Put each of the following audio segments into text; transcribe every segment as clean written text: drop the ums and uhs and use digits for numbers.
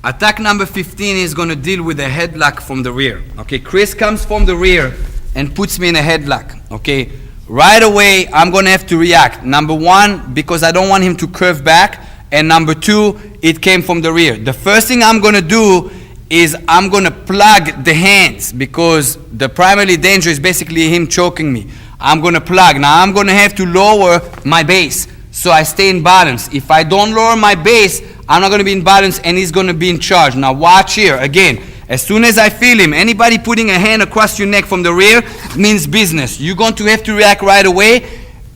Attack number 15 is going to deal with a headlock from the rear. Okay, Chris comes from the rear and puts me in a headlock. Okay, right away I'm going to have to react. Number one, because I don't want him to curve back, and number two, it came from the rear. The first thing I'm going to do is I'm going to plug the hands, because the primary danger is basically him choking me. I'm going to plug. Now I'm going to have to lower my base so I stay in balance. If I don't lower my base, I'm not going to be in balance and he's going to be in charge. Now watch here. Again, as soon as I feel him, anybody putting a hand across your neck from the rear means business. You're going to have to react right away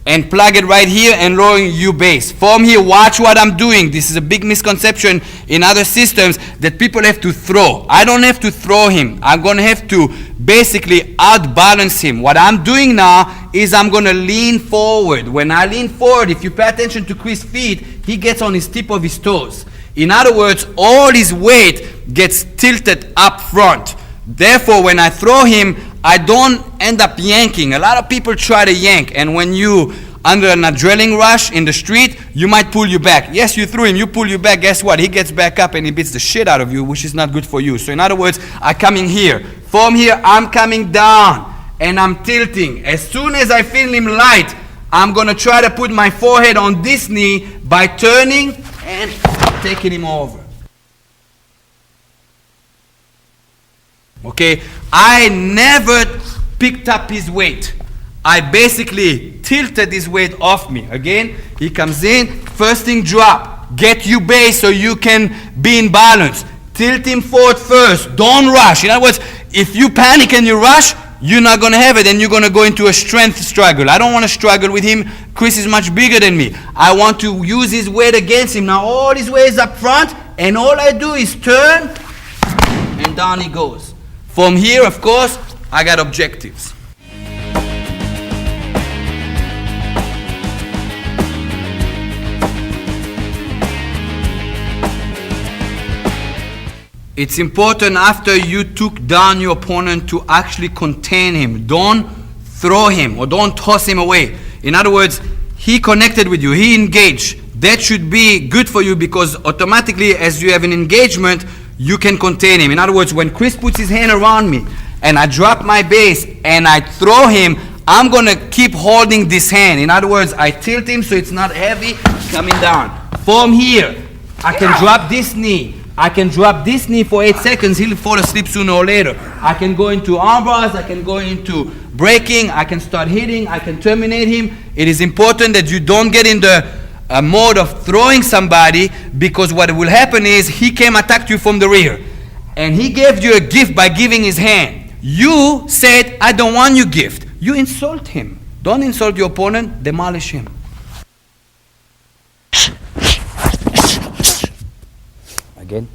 and plug it right here and lowering your base. From here, watch what I'm doing. This is a big misconception in other systems that people have to throw. I don't have to throw him. I'm going to have to basically outbalance him. What I'm doing now is I'm going to lean forward. When I lean forward, if you pay attention to Chris' feet, he gets on his tip of his toes. In other words, all his weight gets tilted up front. Therefore, when I throw him, I don't end up yanking. A lot of people try to yank, and when you under an adrenaline rush in the street, you might pull you back. Yes, you threw him, you pull you back. Guess what? He gets back up and he beats the shit out of you, which is not good for you. So in other words, I come in here. From here, I'm coming down and I'm tilting. As soon as I feel him light, I'm going to try to put my forehead on this knee by turning and taking him over. Okay, I never picked up his weight. I basically tilted his weight off me. Again, he comes in, first thing drop. Get your base so you can be in balance. Tilt him forward first. Don't rush. In other words, if you panic and you rush, you're not going to have it and you're going to go into a strength struggle. I don't want to struggle with him. Chris is much bigger than me. I want to use his weight against him. Now all his weight is up front and all I do is turn and down he goes. From here, of course, I got objectives. It's important after you took down your opponent to actually contain him. Don't throw him or don't toss him away. In other words, he connected with you, he engaged. That should be good for you because automatically as you have an engagement, you can contain him. In other words, when Chris puts his hand around me and I drop my base and I throw him, I'm going to keep holding this hand. In other words, I tilt him so it's not heavy coming down. From here, I can drop this knee. I can drop this knee for 8 seconds. He'll fall asleep sooner or later. I can go into arm bars. I can go into breaking. I can start hitting. I can terminate him. It is important that you don't get in the mode of throwing somebody, because what will happen is he came attacked you from the rear and he gave you a gift by giving his hand. You said, I don't want your gift. You insult him. Don't insult your opponent, demolish him. Again.